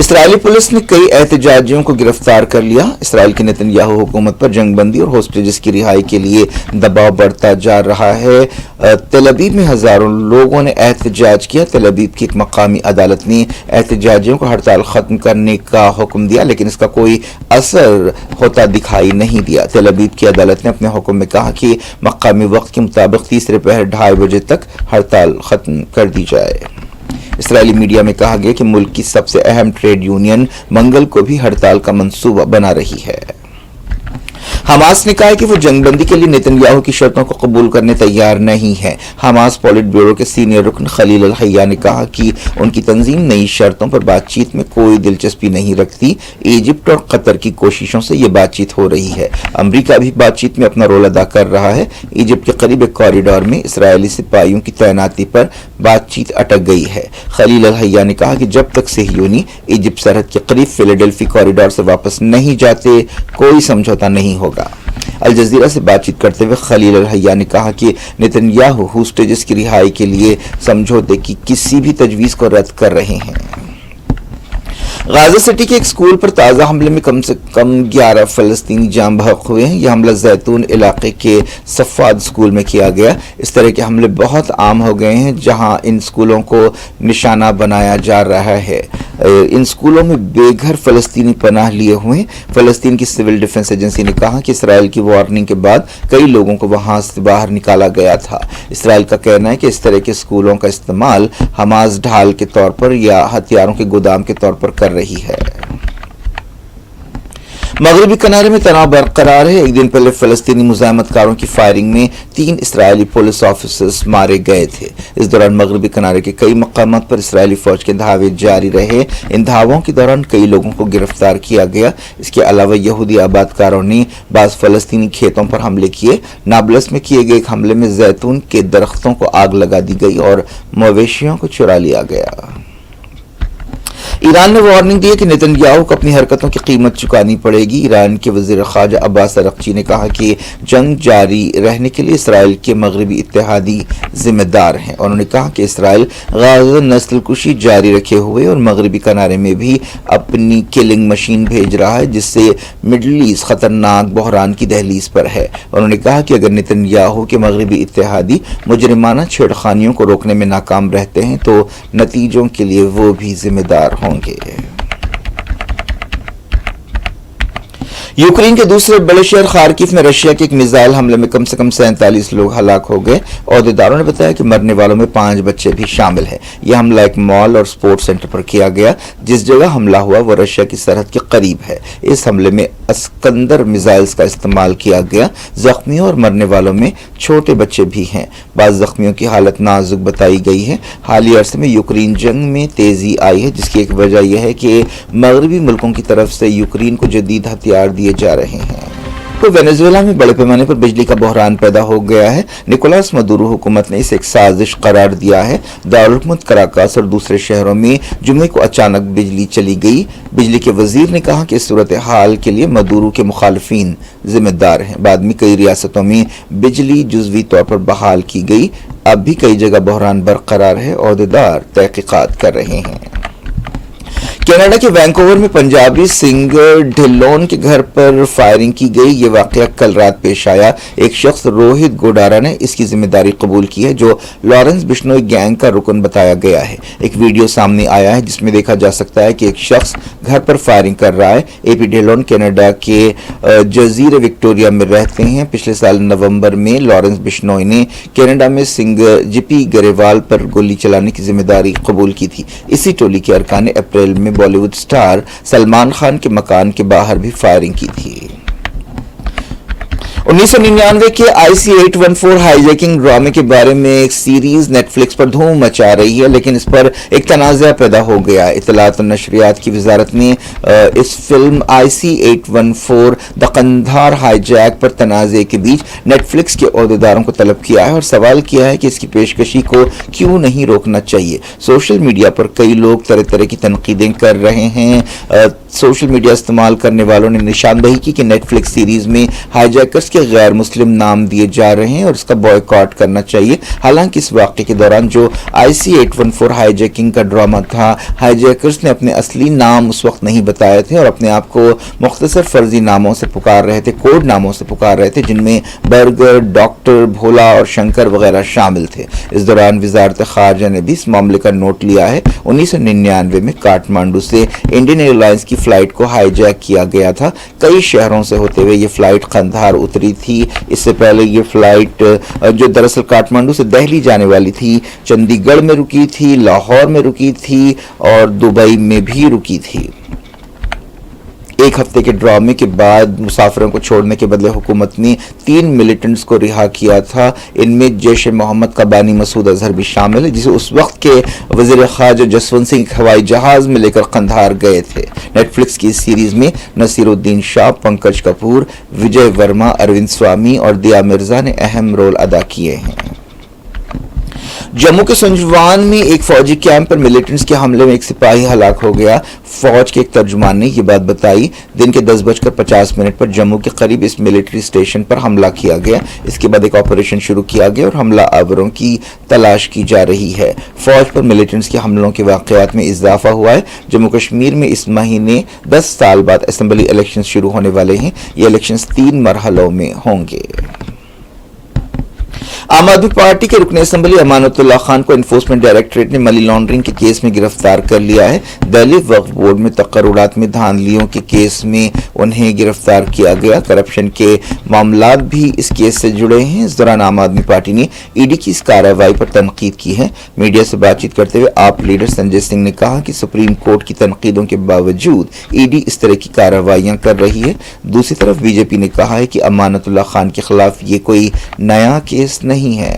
اسرائیلی police نے کئی احتجاجیوں کو گرفتار کر لیا۔ اسرائیل کی نتنیاہو حکومت پر جنگ بندی اور ہوسٹیجز کی رہائی کے لیے دباؤ بڑھتا جا رہا ہے۔ تل ابیب میں ہزاروں لوگوں نے احتجاج کیا۔ تل ابیب کی ایک مقامی عدالت نے احتجاجیوں کو ہڑتال ختم کرنے کا حکم دیا، لیکن اس کا کوئی اثر ہوتا دکھائی نہیں دیا۔ تل ابیب کی عدالت نے اپنے حکم میں کہا کہ مقامی وقت کے مطابق تیسرے پہر 2:30 بجے تک ہڑتال ختم کر دی جائے۔ اسرائیلی میڈیا میں کہا گیا کہ ملک کی سب سے اہم ٹریڈ یونین منگل کو بھی ہڑتال کا منصوبہ بنا رہی ہے۔ حماس نے کہا ہے کہ وہ جنگ بندی کے لیے نتنیاہو کی شرطوں کو قبول کرنے تیار نہیں ہے۔ حماس پولٹ بیورو کے سینئر رکن خلیل الحیہ نے کہا کہ ان کی تنظیم نئی شرطوں پر بات چیت میں کوئی دلچسپی نہیں رکھتی۔ ایجپٹ اور قطر کی کوششوں سے یہ بات چیت ہو رہی ہے۔ امریکہ بھی بات چیت میں اپنا رول ادا کر رہا ہے۔ ایجپٹ کے قریب ایک کوریڈور میں اسرائیلی سپاہیوں کی تعیناتی پر بات چیت اٹک گئی ہے۔ خلیل الحیہ نے کہا کہ جب تک صہیونی ایجپٹ سرحد کے قریب فیلاڈیلفی کوریڈور سے واپس نہیں جاتے کوئی سمجھوتا نہیں ہوگا۔ الجزیرہ سے بات چیت کرتے ہوئے خلیل الحیہ نے کہا کہ نتنیاہو ہوسٹیجز کی رہائی کے لیے سمجھوتے کی کسی بھی تجویز کو رد کر رہے ہیں۔ غازہ سٹی کے ایک اسکول پر تازہ حملے میں کم سے کم 11 فلسطینی جاں بحق ہوئے ہیں۔ یہ حملہ زیتون علاقے کے صفاد اسکول میں کیا گیا۔ اس طرح کے حملے بہت عام ہو گئے ہیں جہاں ان اسکولوں کو نشانہ بنایا جا رہا ہے۔ ان اسکولوں میں بے گھر فلسطینی پناہ لیے ہوئے ہیں۔ فلسطین کی سول ڈیفنس ایجنسی نے کہا کہ اسرائیل کی وارننگ کے بعد کئی لوگوں کو وہاں سے باہر نکالا گیا تھا۔ اسرائیل کا کہنا ہے کہ اس طرح کے اسکولوں کا استعمال حماس ڈھال کے طور پر یا ہتھیاروں کے گودام کے طور پر کر رہی ہے۔ مغربی کنارے میں تناؤ برقرار ہے۔ ایک دن پہلے فلسطینی مزاحمت کاروں کی فائرنگ میں 3 اسرائیلی پولیس آفیسرز مارے گئے تھے۔ اس دوران مغربی کنارے کے کئی مقامات پر اسرائیلی فوج کے دھاوے جاری رہے۔ ان دھاووں کے دوران کئی لوگوں کو گرفتار کیا گیا۔ اس کے علاوہ یہودی آباد کاروں نے بعض فلسطینی کھیتوں پر حملے کیے۔ نابلس میں کیے گئے ایک حملے میں زیتون کے درختوں کو آگ لگا دی گئی اور مویشیوں کو چرا لیا گیا۔ ایران نے وارننگ دی ہے کہ نتنیاہو کو اپنی حرکتوں کی قیمت چکانی پڑے گی۔ ایران کے وزیر خارجہ عباس عراقچی نے کہا کہ جنگ جاری رہنے کے لیے اسرائیل کے مغربی اتحادی ذمہ دار ہیں۔ انہوں نے کہا کہ اسرائیل غزہ نسل کشی جاری رکھے ہوئے اور مغربی کنارے میں بھی اپنی کلنگ مشین بھیج رہا ہے، جس سے مڈل ایسٹ خطرناک بحران کی دہلیز پر ہے۔ انہوں نے کہا کہ اگر نتنیاہو کے مغربی اتحادی مجرمانہ چھیڑخانیوں کو روکنے میں ناکام رہتے ہیں تو نتیجوں کے لیے وہ بھی ذمہ دار ہوں گے۔ یوکرین کے دوسرے بڑے شہر خارکیف میں رشیا کے ایک میزائل حملے میں کم سے کم 47 لوگ ہلاک ہو گئے۔ عہدیداروں نے بتایا کہ مرنے والوں میں 5 بچے بھی شامل ہیں۔ یہ حملہ ایک مال اور سپورٹ سینٹر پر کیا گیا۔ جس جگہ حملہ ہوا وہ رشیا کی سرحد کے قریب ہے۔ اس حملے میں اسکندر میزائلز کا استعمال کیا گیا۔ زخمیوں اور مرنے والوں میں چھوٹے بچے بھی ہیں۔ بعض زخمیوں کی حالت نازک بتائی گئی ہے۔ حالیہ عرصے میں یوکرین جنگ میں تیزی آئی ہے، جس کی ایک وجہ یہ ہے کہ مغربی ملکوں کی طرف سے یوکرین کو جدید ہتھیار دیے جا رہے ہیں۔ تو وینزویلا میں بڑے پیمانے پر بجلی کا بحران پیدا ہو گیا ہے۔ نکولاس مدورو حکومت نے اسے ایک سازش قرار دیا ہے۔ دارالحکومت کراکاس اور دوسرے شہروں میں جمعے کو اچانک بجلی چلی گئی۔ بجلی کے وزیر نے کہا کہ اس صورتحال کے لیے مدورو کے مخالفین ذمہ دار ہیں۔ بعد میں کئی ریاستوں میں بجلی جزوی طور پر بحال کی گئی۔ اب بھی کئی جگہ بحران برقرار ہے۔ عہدیدار تحقیقات کر رہے ہیں۔ کینیڈا کے وینکوور میں پنجابی سنگر ڈھلون کے گھر پر فائرنگ کی گئی۔ یہ واقعہ کل رات پیش آیا۔ ایک شخص روہت گوڈارا نے اس کی ذمہ داری قبول کی ہے، جو لارنس بشنوئی گینگ کا رکن بتایا گیا ہے۔ ایک ویڈیو سامنے آیا ہے جس میں دیکھا جا سکتا ہے کہ ایک شخص گھر پر فائرنگ کر رہا ہے۔ اے پی ڈھلون کینیڈا کے جزیرے وکٹوریا میں رہتے ہیں۔ پچھلے سال نومبر میں لارنس بشنوئی نے کینیڈا میں سنگر جپی گریوال پر گولی چلانے کی ذمہ داری قبول کی تھی۔ اسی ٹولی کے ارکان نے اپریل میں بالی ووڈ سٹار سلمان خان کے مکان کے باہر بھی فائرنگ کی تھی۔ 1999 کے IC-814 ہائی جیکنگ ڈرامے کے بارے میں ایک سیریز نیٹ فلکس پر دھوم مچا رہی ہے، لیکن اس پر ایک تنازع پیدا ہو گیا۔ اطلاعات و نشریات کی وزارت نے اس فلم IC-814 دی قندھار ہائی جیک پر تنازع کے بیچ نیٹ فلکس کے عہدیداروں کو طلب کیا ہے اور سوال کیا ہے کہ اس کی پیشکشی کو کیوں نہیں روکنا چاہیے۔ سوشل میڈیا پر کئی لوگ طرح طرح کی تنقیدیں کر رہے ہیں۔ سوشل میڈیا استعمال کرنے والوں نے نشاندہی کی کہ نیٹ فلکس سیریز میں ہائی جیکرز کے غیر مسلم نام دیے جا رہے ہیں اور اس کا بوائکاٹ کرنا چاہیے. حالانکہ اس واقعے کے دوران جو IC-814 ہائی جیکنگ کا ڈرامہ تھا، ہائی جیکرز نے اپنے اصلی نام اس وقت نہیں بتائے تھے اور اپنے آپ کو مختصر فرضی ناموں سے پکار رہے تھے، کوڈ ناموں سے پکار رہے تھے، جن میں برگر، ڈاکٹر، بھولا اور شنکر وغیرہ شامل تھے. اس دوران وزارت خارجہ نے بھی اس معاملے کا نوٹ لیا ہے. 1999 میں کاٹمانڈو سے انڈین ایئر لائنز کی فلائٹ کو ہائی جیک کیا گیا تھا. کئی شہروں سے ہوتے ہوئے یہ فلائٹ قندھار اتری تھی. اس سے پہلے یہ فلائٹ جو دراصل کاٹمانڈو سے دہلی جانے والی تھی، چندی گڑھ میں رکی تھی، لاہور میں رکی تھی اور دبئی میں بھی رکی تھی. ایک ہفتے کے ڈرامے کے بعد مسافروں کو چھوڑنے کے بدلے حکومت نے 3 ملیٹنٹس کو رہا کیا تھا. ان میں جیش محمد کا بانی مسعود اظہر بھی شامل ہے، جسے اس وقت کے وزیر خارجہ جسونت سنگھ ہوائی جہاز میں لے کر قندھار گئے تھے. نیٹ فلکس کی اس سیریز میں نصیر الدین شاہ، پنکج کپور، وجے ورما، اروند سوامی اور دیا مرزا نے اہم رول ادا کیے ہیں. جموں کے سنجوان میں ایک فوجی کیمپ پر ملیٹنٹس کے حملے میں ایک سپاہی ہلاک ہو گیا. فوج کے ایک ترجمان نے یہ بات بتائی. دن کے 10:50 پر جموں کے قریب اس ملٹری اسٹیشن پر حملہ کیا گیا. اس کے بعد ایک آپریشن شروع کیا گیا اور حملہ آوروں کی تلاش کی جا رہی ہے. فوج پر ملیٹنٹس کے حملوں کے واقعات میں اضافہ ہوا ہے. جموں کشمیر میں اس مہینے 10 سال بعد اسمبلی الیکشنز شروع ہونے والے ہیں. یہ الیکشنز 3 مرحلوں میں ہوں گے. عام آدمی پارٹی کے رکن اسمبلی امانت اللہ خان کو انفورسمنٹ ڈائریکٹوریٹ نے منی لانڈرنگ کے کیس میں گرفتار کر لیا ہے. دہلی وقف بورڈ میں تقررات میں دھاندلیوں کے کیس میں انہیں گرفتار کیا گیا. کرپشن کے معاملات بھی اس کیس سے جڑے ہیں. اس دوران عام آدمی پارٹی نے ED کی اس کارروائی پر تنقید کی ہے. میڈیا سے بات چیت کرتے ہوئے آپ لیڈر سنجے سنگھ نے کہا کہ سپریم کورٹ کی تنقیدوں کے باوجود ED اس طرح کی کارروائیاں کر رہی ہے. دوسری طرف BJP نے کہا ہے کہ امانت اللہ خان کے خلاف یہ کوئی نیا کیس نہیں ہے.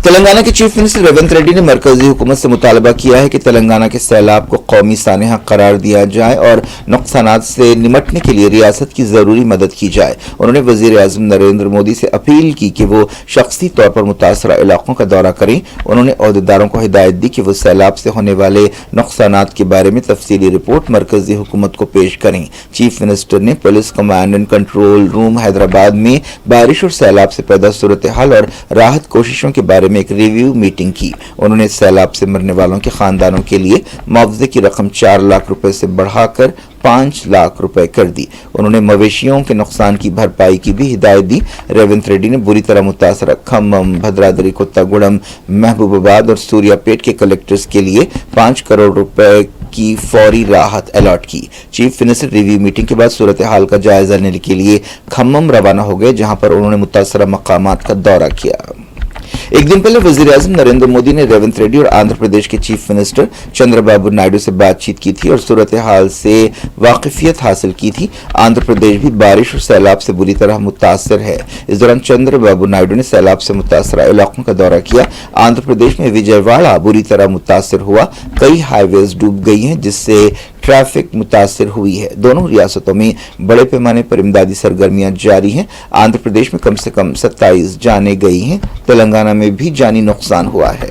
تلنگانہ کے چیف منسٹر ریونت ریڈی نے مرکزی حکومت سے مطالبہ کیا ہے کہ تلنگانہ کے سیلاب کو قومی سانحہ قرار دیا جائے اور نقصانات سے نمٹنے کے لیے ریاست کی ضروری مدد کی جائے. انہوں نے وزیر اعظم نریندر مودی سے اپیل کی کہ وہ شخصی طور پر متاثرہ علاقوں کا دورہ کریں. انہوں نے عہدیداروں کو ہدایت دی کہ وہ سیلاب سے ہونے والے نقصانات کے بارے میں تفصیلی رپورٹ مرکزی حکومت کو پیش کریں. چیف منسٹر نے police command and control room Hyderabad میں بارش اور سیلاب سے پیدا صورتحال اور راحت کوششوں کے بارے میں ایک ریویو میٹنگ کی. انہوں نے سیلاب سے مرنے والوں کے خاندانوں کے لیے معاوضے کی رقم 4 لاکھ روپے سے بڑھا کر 5 لاکھ روپے کر دی. انہوں نے مویشیوں کے نقصان کی بھرپائی کی بھی ہدایت دی. ریونت ریڈی نے بری طرح متاثرہ کھمم، بھدرادری، کوتاگوڑم، محبوب آباد اور سوریا پیٹ کے کلیکٹرز کے لیے 5 کروڑ روپے کی فوری راحت الاٹ کی. چیف منسٹر ریویو میٹنگ کے بعد صورتحال کا جائزہ لینے کے لیے کھمم روانہ ہو گئے، جہاں پر انہوں نے متاثرہ مقامات کا دورہ کیا. ایک دن پہلے وزیر اعظم نریندر مودی نے ریونت ریڈی اور آندھرا پردیش کے چیف منسٹر چندر بابو نائیڈو سے بات چیت کی تھی اور صورتحال سے واقفیت حاصل کی تھی. آندھرا پردیش بھی بارش اور سیلاب سے بری طرح متاثر ہے. اس دوران چندر بابو نائیڈو نے سیلاب سے متاثرہ علاقوں کا دورہ کیا. آندھرا پردیش میں وجے واڑہ بری طرح متاثر ہوا. کئی ہائی ویز ڈوب گئی ہیں جس سے ٹریفک متاثر ہوئی ہے. دونوں ریاستوں میں بڑے پیمانے پر امدادی سرگرمیاں جاری ہیں. آندھرا پردیش میں کم سے کم 27 جانیں گئی ہیں. تلنگانہ میں بھی جانی نقصان ہوا ہے.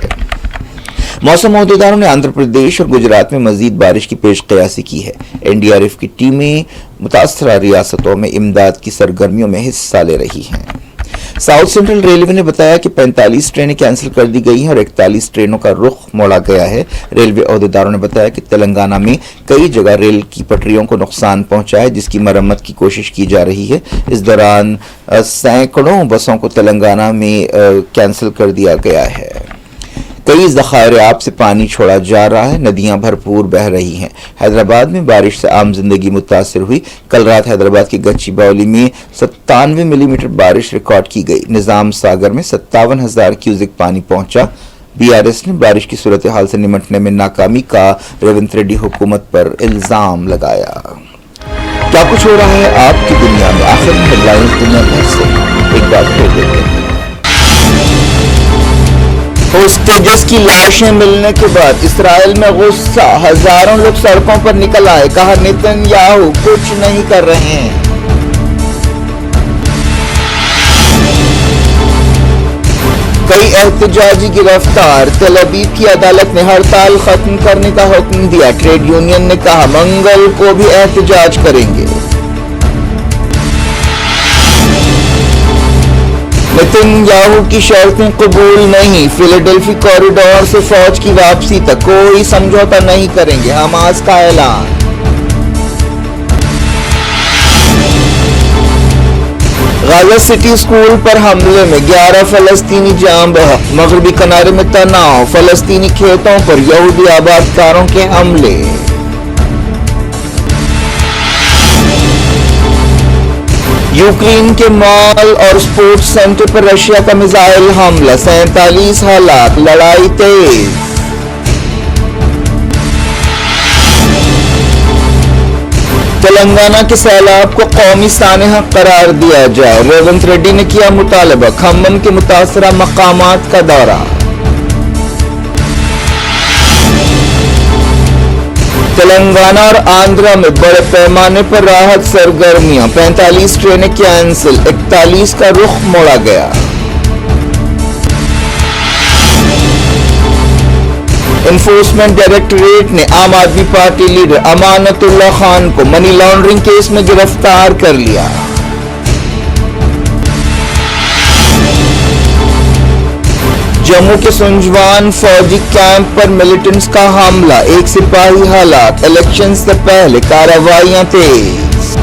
موسم عہدیداروں نے آندھرا پردیش اور گجرات میں مزید بارش کی پیش قیاسی کی ہے. NDRF کی ٹیمیں متاثرہ ریاستوں میں امداد کی سرگرمیوں میں حصہ لے رہی ہیں. ساؤتھ سینٹرل ریلوے نے بتایا کہ 45 ٹرینیں کینسل کر دی گئی ہیں اور 41 ٹرینوں کا رخ موڑا گیا ہے. ریلوے عہدیداروں نے بتایا کہ تلنگانہ میں کئی جگہ ریل کی پٹریوں کو نقصان پہنچا ہے، جس کی مرمت کی کوشش کی جا رہی ہے. اس دوران سینکڑوں بسوں کو تلنگانہ میں کینسل کر دیا گیا ہے. کئی ذخائر آب سے پانی چھوڑا جا رہا ہے. ندیاں بھرپور بہہ رہی ہیں. حیدرآباد میں بارش سے عام زندگی متاثر ہوئی. کل رات حیدرآباد کے گچی باولی میں 97 ملی میٹر بارش ریکارڈ کی گئی. نظام ساگر میں 57,000 کیوزک پانی پہنچا. BRS نے بارش کی صورتحال سے نمٹنے میں ناکامی کا ریونت ریڈی حکومت پر الزام لگایا. کیا کچھ ہو رہا ہے آپ کی دنیا میں؟ آخر میں ہیڈ لائنز دنیا بھر سے ایک بار پھر دیکھتے ہیں. ہوسٹیجز کی لاشیں ملنے کے بعد اسرائیل میں غصہ. ہزاروں لوگ سڑکوں پر نکل آئے. کہا نیتن یاہو کچھ نہیں کر رہے ہیں. کئی احتجاجی گرفتار. تل ابیب کی عدالت نے ہڑتال ختم کرنے کا حکم دیا. ٹریڈ یونین نے کہا منگل کو بھی احتجاج کریں گے. نیتن یاہو کی شرطیں قبول نہیں، فیلاڈیلفی کوریڈور سے فوج کی واپسی تک کوئی سمجھوتہ نہیں کریں گے، حماس کا اعلان۔ غزہ سٹی اسکول پر حملے میں 11 فلسطینی جاں بحق، مغربی کنارے میں تناؤ، فلسطینی کھیتوں پر یہودی آبادکاروں کے حملے۔ یوکرین کے مال اور سپورٹس سینٹر پر رشیا کا میزائل حملہ، 47 ہلاک، لڑائی تیز۔ تلنگانہ کے سیلاب کو قومی سانحہ قرار دیا جائے، ریونت ریڈی نے کیا مطالبہ، کھمم کے متاثرہ مقامات کا دورہ۔ تلنگانہ اور آندھرا میں بڑے پیمانے پر راحت سرگرمیاں، 45 ٹرینیں کینسل، 41 کا رخ موڑا گیا۔ انفورسمنٹ ڈائریکٹوریٹ نے عام آدمی پارٹی لیڈر امانت اللہ خان کو منی لانڈرنگ کیس میں گرفتار کر لیا۔ جموں کے سنجوان فوجی کیمپ پر ملیٹنٹس کا حملہ، 1 سپاہی ہلاک، الیکشن سے پہلے کارروائیاں تیز۔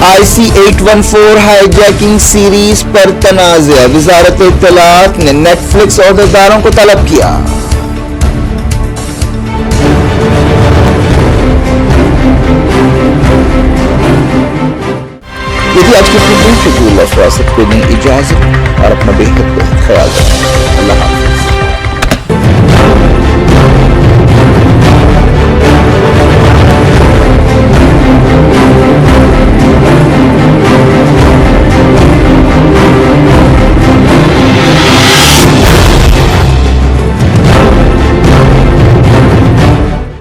IC-814 ہائی جیکنگ سیریز پر تنازع، وزارت اطلاعات نے نیٹ فلکس عہدیداروں کو طلب کیا۔ یہ تھی آج کی شکریہ، فراست کو دیں اجازت اور اپنا بے حد خیال رکھیں۔ اللہ حافظ۔